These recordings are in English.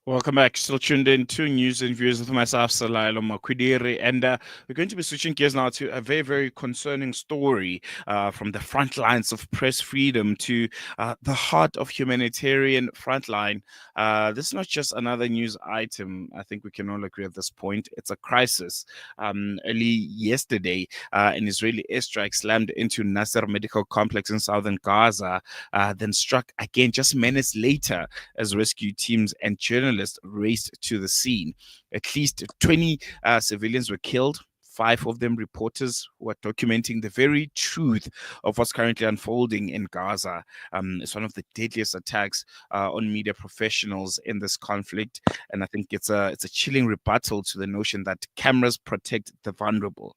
Welcome back. Still tuned in to News and Views with myself, Salailo Makwidiri. And we're going to be switching gears now to a very, very concerning story from the front lines of press freedom to the heart of humanitarian frontline. This is not just another news item. I think we can all agree at this point. It's a crisis. Early yesterday, an Israeli airstrike slammed into Nasser Medical Complex in southern Gaza, then struck again just minutes later as rescue teams and journalists raced to the scene. At least 20 civilians were killed. Five of them reporters who are documenting the very truth of what's currently unfolding in Gaza. It's one of the deadliest attacks on media professionals in this conflict, and I think it's a chilling rebuttal to the notion that cameras protect the vulnerable.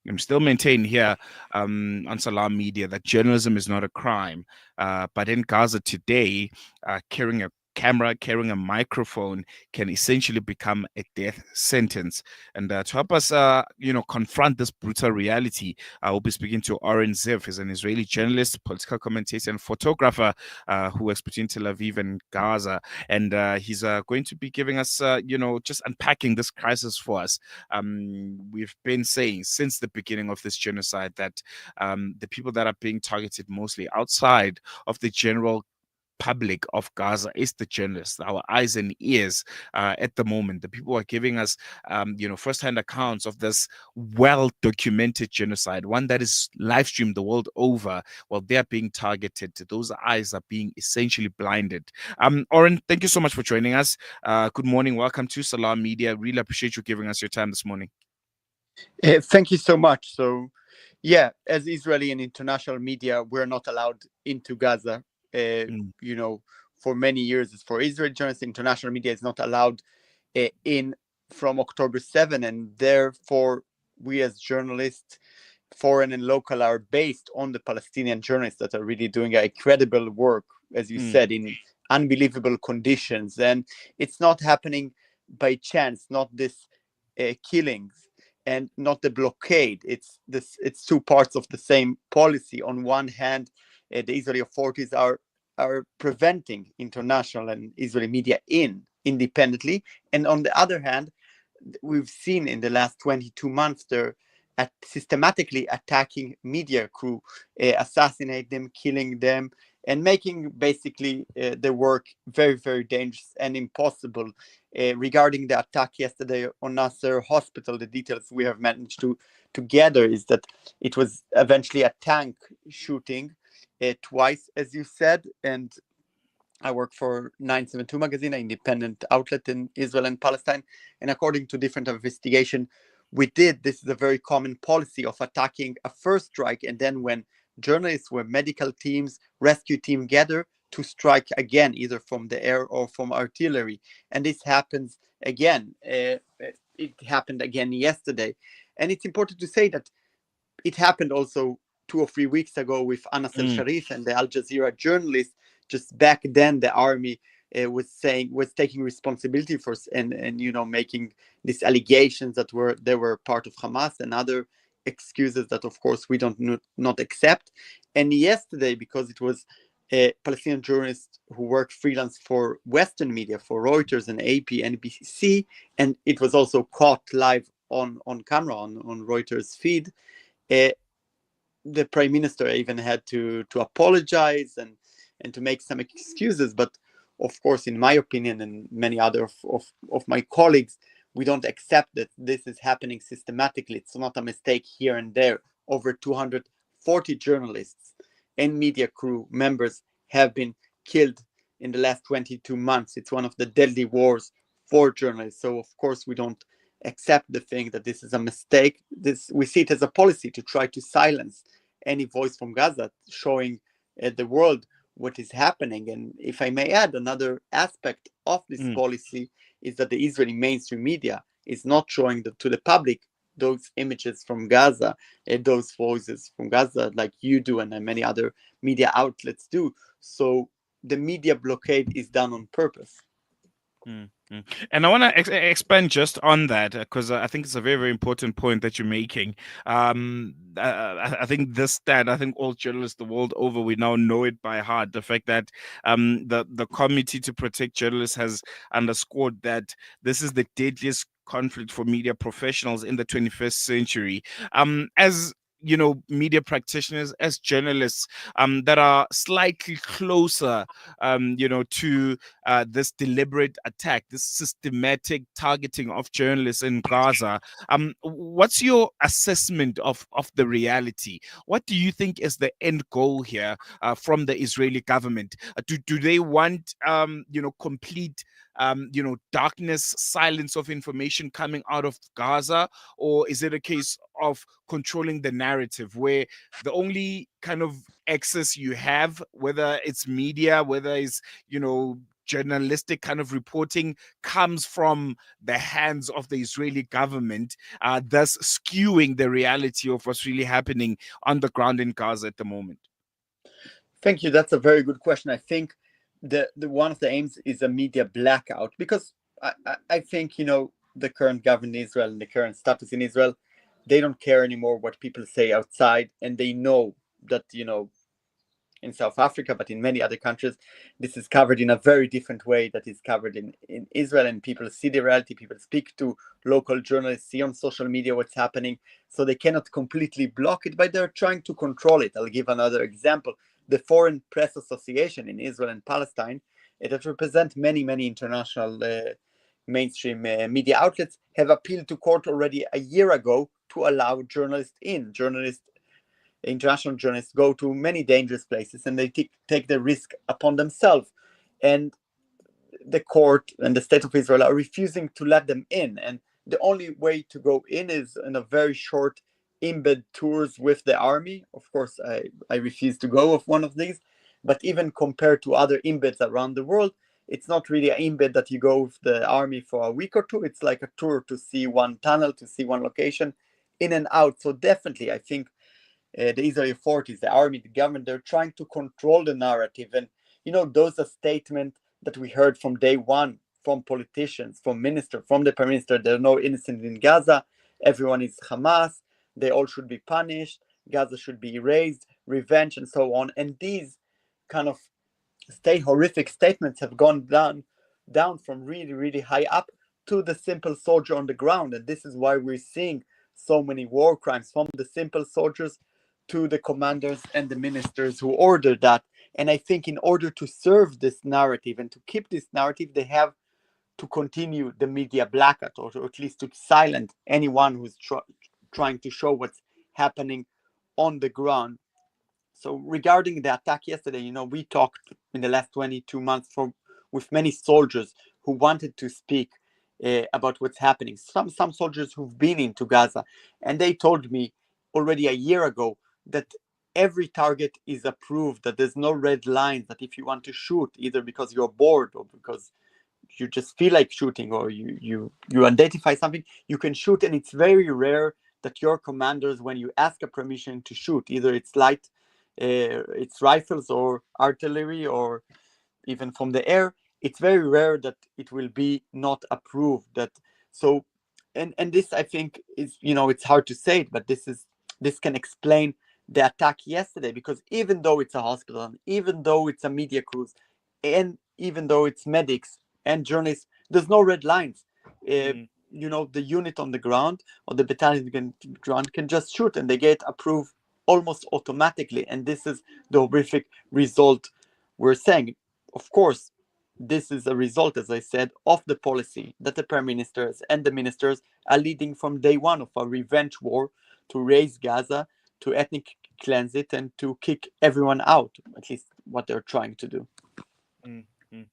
I'm still maintain here on Salam Media that journalism is not a crime. But in Gaza today, carrying a camera, carrying a microphone can essentially become a death sentence. And to help us, confront this brutal reality, I will be speaking to Oren Ziv. He's an Israeli journalist, political commentator, and photographer who works between Tel Aviv and Gaza. And he's going to be giving us, just unpacking this crisis for us. We've been saying since the beginning of this genocide that the people that are being targeted mostly outside of the general public of Gaza is the journalists, our eyes and ears at the moment. The people are giving us, first-hand accounts of this well-documented genocide, one that is live streamed the world over. While they are being targeted, those eyes are being essentially blinded. Oren, thank you so much for joining us. Good morning. Welcome to Salam Media. Really appreciate you giving us your time this morning. Thank you so much. So, yeah, as Israeli and international media, we're not allowed into Gaza. Mm. For many years, it's for Israeli journalists, international media is not allowed in from October 7. And therefore, we as journalists, foreign and local, are based on the Palestinian journalists that are really doing a incredible work, as you said, in unbelievable conditions. And it's not happening by chance, not this killings and not the blockade. It's two parts of the same policy. On one hand, the Israeli authorities are preventing international and Israeli media in independently, and on the other hand, we've seen in the last 22 months they're systematically attacking media crew, assassinate them, killing them, and making basically the work very, very dangerous and impossible. Regarding the attack yesterday on Nasser Hospital, the details we have managed to gather is that it was eventually a tank shooting twice, as you said. And I work for 972 magazine, an independent outlet in Israel and Palestine. And according to different investigation this is a very common policy of attacking a first strike, and then when journalists, where medical teams, rescue team gather, to strike again, either from the air or from artillery. And this happens again. It happened again yesterday. And it's important to say that it happened also 2 or 3 weeks ago with Anas El Sharif and the Al Jazeera journalist. Just back then, the army was taking responsibility for and making these allegations that they were part of Hamas and other excuses that, of course, we don't not accept. And yesterday, because it was Palestinian journalists who worked freelance for Western media, for Reuters and AP, NBC, and it was also caught live on camera on Reuters feed. The prime minister even had to apologize and to make some excuses. But of course, in my opinion and many other of my colleagues, we don't accept that this is happening systematically. It's not a mistake here and there. Over 240 journalists and media crew members have been killed in the last 22 months. It's one of the deadly wars for journalists. So of course we don't accept the thing that this is a mistake. We see it as a policy to try to silence any voice from Gaza, showing the world what is happening. And if I may add, another aspect of this policy is that the Israeli mainstream media is not showing to the public those images from Gaza, those voices from Gaza, like you do and many other media outlets do. So the media blockade is done on purpose. Mm, mm. And I want to expand just on that because I think it's a very, very important point that you're making. I think this stat, I think all journalists the world over, we now know it by heart. The fact that the Committee to Protect Journalists has underscored that this is the deadliest conflict for media professionals in the 21st century. As media practitioners, as journalists, that are slightly closer, to this deliberate attack, this systematic targeting of journalists in Gaza. What's your assessment of the reality? What do you think is the end goal here from the Israeli government? Do they want, complete, darkness, silence of information coming out of Gaza? Or is it a case of controlling the narrative where the only kind of access you have, whether it's media, whether it's, journalistic kind of reporting, comes from the hands of the Israeli government, thus skewing the reality of what's really happening on the ground in Gaza at the moment? Thank you. That's a very good question. I think the one of the aims is a media blackout, because I think the current government in Israel and the current status in Israel, they don't care anymore what people say outside, and they know that in South Africa, but in many other countries, this is covered in a very different way that is covered in Israel, and people see the reality, people speak to local journalists, see on social media what's happening, so they cannot completely block it, but they're trying to control it. I'll give another example. The Foreign Press Association in Israel and Palestine, that represent many, many international mainstream media outlets, have appealed to court already a year ago to allow journalists in. International journalists go to many dangerous places, and they take the risk upon themselves. And the court and the state of Israel are refusing to let them in. And the only way to go in is in a very short embed tours with the army. Of course, I refuse to go of one of these. But even compared to other embeds around the world, it's not really an embed that you go with the army for a week or two. It's like a tour to see one tunnel, to see one location, in and out. So definitely, I think the Israeli authorities, the army, the government, they're trying to control the narrative. And, those are statements that we heard from day one from politicians, from minister, from the prime minister. There are no innocent in Gaza. Everyone is Hamas. They all should be punished. Gaza should be erased, revenge, and so on. And these kind of horrific statements have gone down from really, really high up to the simple soldier on the ground. And this is why we're seeing so many war crimes from the simple soldiers to the commanders and the ministers who ordered that. And I think in order to serve this narrative and to keep this narrative, they have to continue the media blackout, or at least to silence anyone who's trying to show what's happening on the ground. So regarding the attack yesterday, we talked in the last 22 months with many soldiers who wanted to speak about what's happening. Some soldiers who've been into Gaza, and they told me already a year ago that every target is approved, that there's no red lines, that if you want to shoot, either because you're bored or because you just feel like shooting, or you identify something, you can shoot. And it's very rare that your commanders, when you ask a permission to shoot, either it's it's rifles or artillery or even from the air, it's very rare that it will be not approved. That so and this, I think, is, it's hard to say it, but this can explain the attack yesterday, because even though it's a hospital, and even though it's a media cruise, and even though it's medics and journalists, there's no red lines. uh, Mm, the unit on the ground, or the battalion ground, can just shoot, and they get approved almost automatically. And this is the horrific result we're saying. Of course, this is a result, as I said, of the policy that the prime ministers and the ministers are leading from day one, of a revenge war to raise Gaza, to ethnic cleanse it, and to kick everyone out, at least what they're trying to do. mm, mm,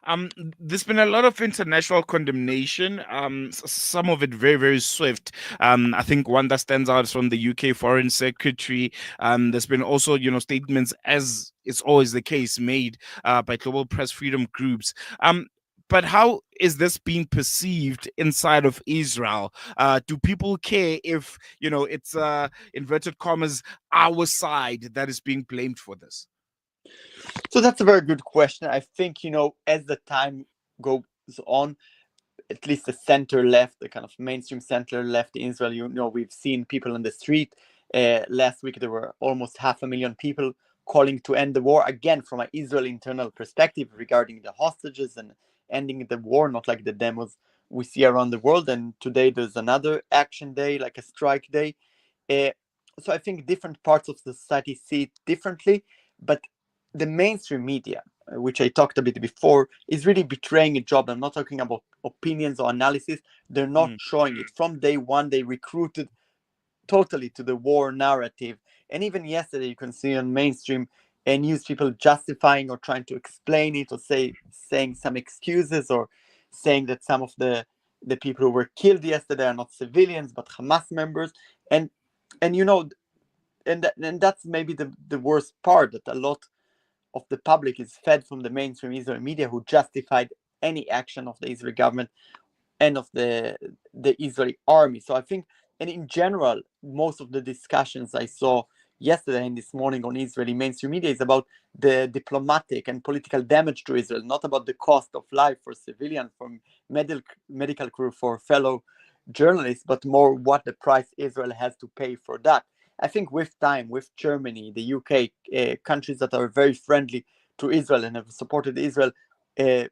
mm. There's been a lot of international condemnation. Some of it very, very swift. I think one that stands out is from the UK Foreign Secretary. There's been also, statements, as is always the case, made by global press freedom groups. But how is this being perceived inside of Israel? Do people care if, it's inverted commas our side that is being blamed for this? So that's a very good question. I think, as the time goes focus on at least the center left, the kind of mainstream center left in Israel. You know, we've seen people on the street. Last week, there were almost 500,000 people calling to end the war, again, from an Israeli internal perspective regarding the hostages and ending the war, not like the demos we see around the world. And today there's another action day, like a strike day. Uh, so I think different parts of the society see it differently, but the mainstream media, which I talked a bit before, is really betraying a job. I'm not talking about opinions or analysis. They're not showing it. From day one, they recruited totally to the war narrative. And even yesterday, you can see on mainstream news people justifying or trying to explain it, or saying some excuses, or saying that some of the people who were killed yesterday are not civilians but Hamas members. And you know, and that's maybe the worst part, that a lot of the public is fed from the mainstream Israeli media, who justified any action of the Israeli government and of the Israeli army. So I think, and in general, most of the discussions I saw yesterday and this morning on Israeli mainstream media is about the diplomatic and political damage to Israel, not about the cost of life for civilians, for medical crew, for fellow journalists, but more what the price Israel has to pay for that. I think with time, with Germany, the UK, countries that are very friendly to Israel and have supported Israel uh,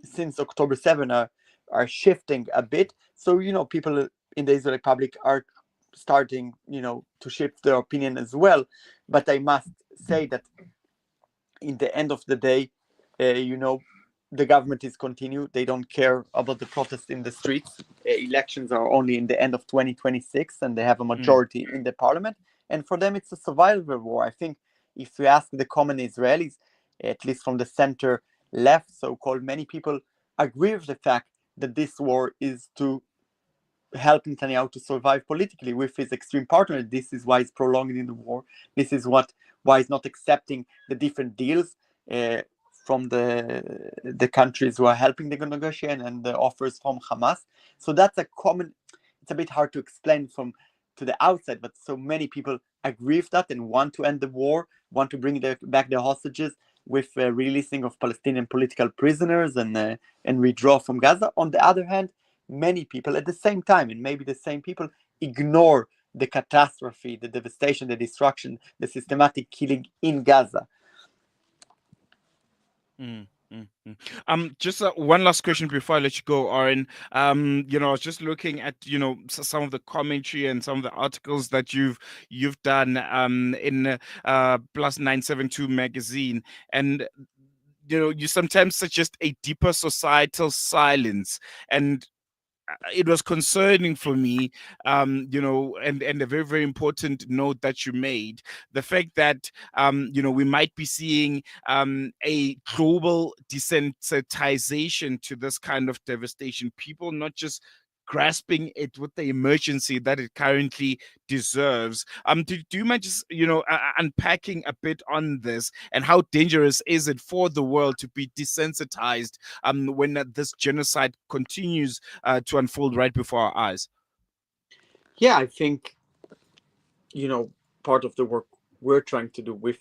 since October 7 are shifting a bit. So, you know, people in the Israeli public are starting, you know, to shift their opinion as well. But I must say that in the end of the day, you know, the government is continued. They don't care about the protests in the streets. Elections are only in the end of 2026, and they have a majority in the parliament. And for them, it's a survival war. I think if you ask the common Israelis, at least from the center left, so-called, many people agree with the fact that this war is to help Netanyahu to survive politically with his extreme partner. This is why he's prolonging the war. This is why he's not accepting the different deals from the countries who are helping the negotiation and the offers from Hamas. So that's a common. It's a bit hard to explain from to the outside, but so many people agree with that and want to end the war, want to bring back the hostages with releasing of Palestinian political prisoners and withdraw from Gaza. On the other hand, many people at the same time, and maybe the same people, ignore the catastrophe, the devastation, the destruction, the systematic killing in Gaza. Just one last question before I let you go, Oren. You know, I was just looking at, you know, some of the commentary and some of the articles that you've done in Plus 972 magazine, and you know, you sometimes suggest a deeper societal silence, and it was concerning for me, you know, and a very, very important note that you made, the fact that, you know, we might be seeing a global desensitization to this kind of devastation. People not just grasping it with the emergency that it currently deserves. Do you mind just, you know, unpacking a bit on this, and how dangerous is it for the world to be desensitized when this genocide continues to unfold right before our eyes? Yeah, I think, you know, part of the work we're trying to do with,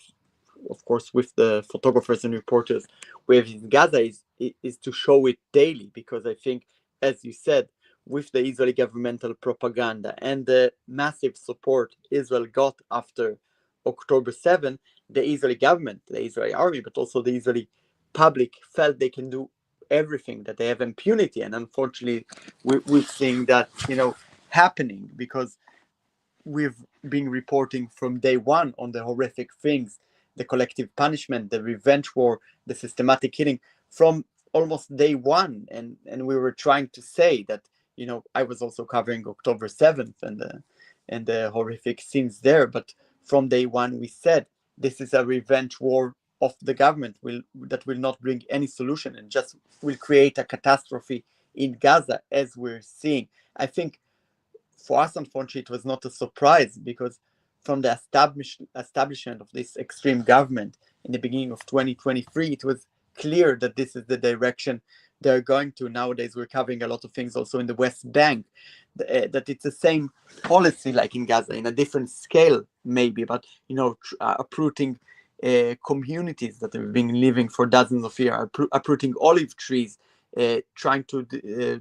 of course, with the photographers and reporters we have in Gaza is to show it daily, because I think, as you said, with the Israeli governmental propaganda and the massive support Israel got after October 7, the Israeli government, the Israeli army, but also the Israeli public felt they can do everything, that they have impunity. And unfortunately, we're seeing that, you know, happening, because we've been reporting from day one on the horrific things, the collective punishment, the revenge war, the systematic killing from almost day one. And we were trying to say that, you know, I was also covering October 7th and the horrific scenes there. But from day one, we said this is a revenge war of the government that will not bring any solution and just will create a catastrophe in Gaza, as we're seeing. I think for us, unfortunately, it was not a surprise, because from the establishment of this extreme government in the beginning of 2023, it was clear that this is the direction they're going to. Nowadays, we're covering a lot of things also in the West Bank, that it's the same policy like in Gaza, in a different scale maybe, but, you know, uprooting communities that have been living for dozens of years, uprooting olive trees, trying to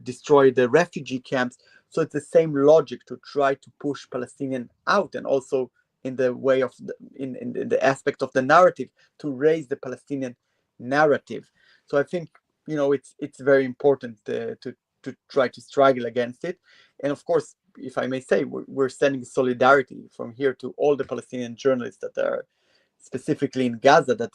destroy the refugee camps. So it's the same logic to try to push Palestinian out, and also in the way of in the aspect of the narrative, to raise the Palestinian narrative. So I think, it's very important to try to struggle against it. And of course, if I may say, we're sending solidarity from here to all the Palestinian journalists that are specifically in Gaza, that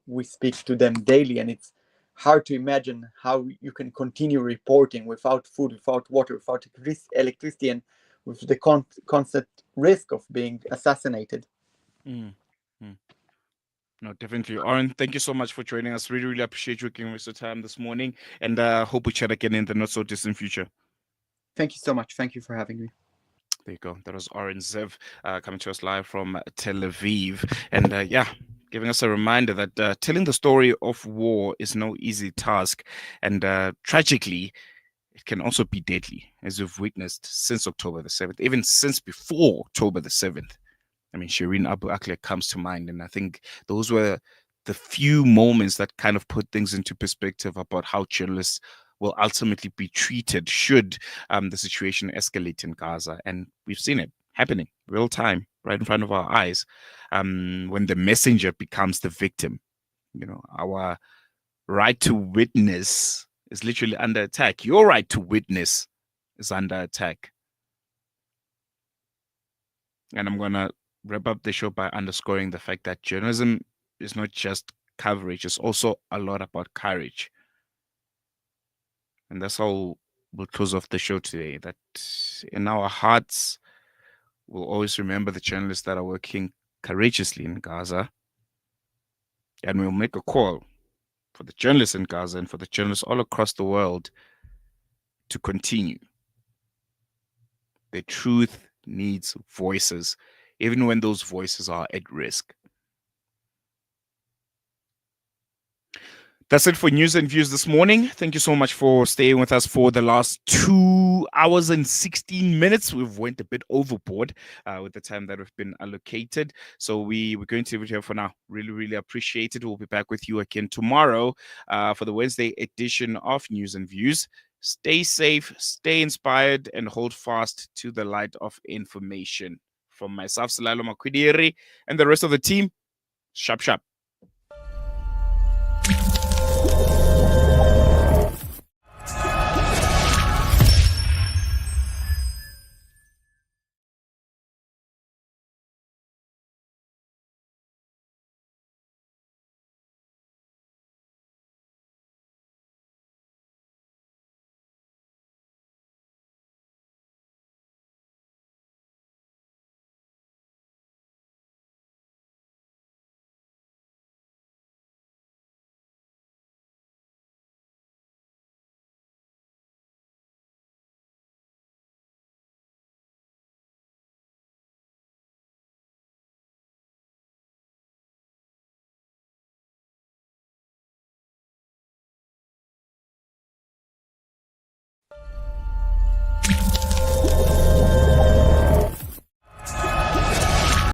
we speak to them daily, and it's hard to imagine how you can continue reporting without food, without water, without electricity, and with the constant risk of being assassinated. Mm. Mm. No, definitely. Oren, thank you so much for joining us. Really, really appreciate you giving us your time this morning, and hope we chat again in the not so distant future. Thank you so much. Thank you for having me. There you go. That was Oren Ziv coming to us live from Tel Aviv. And giving us a reminder that telling the story of war is no easy task. And tragically, it can also be deadly, as we've witnessed since October the 7th, even since before October the 7th. I mean, Shireen Abu Akleh comes to mind. And I think those were the few moments that kind of put things into perspective about how journalists will ultimately be treated should the situation escalate in Gaza. And we've seen it happening real time, right in front of our eyes, when the messenger becomes the victim. Our right to witness is literally under attack. Your right to witness is under attack. And I'm going to wrap up the show by underscoring the fact that journalism is not just coverage, it's also a lot about courage. And that's how we'll close off the show today. That in our hearts, we'll always remember the journalists that are working courageously in Gaza. And we'll make a call for the journalists in Gaza and for the journalists all across the world to continue. The truth needs voices, even when those voices are at risk. That's it for news and views this morning. Thank you so much for staying with us for the last 2 hours and 16 minutes. We've went a bit overboard with the time that we've been allocated. So we're going to leave it here for now. Really, really appreciate it. We'll be back with you again tomorrow for the Wednesday edition of News and Views. Stay safe, stay inspired, and hold fast to the light of information. From myself, Salalo Makwidiri, and the rest of the team, sharp, sharp.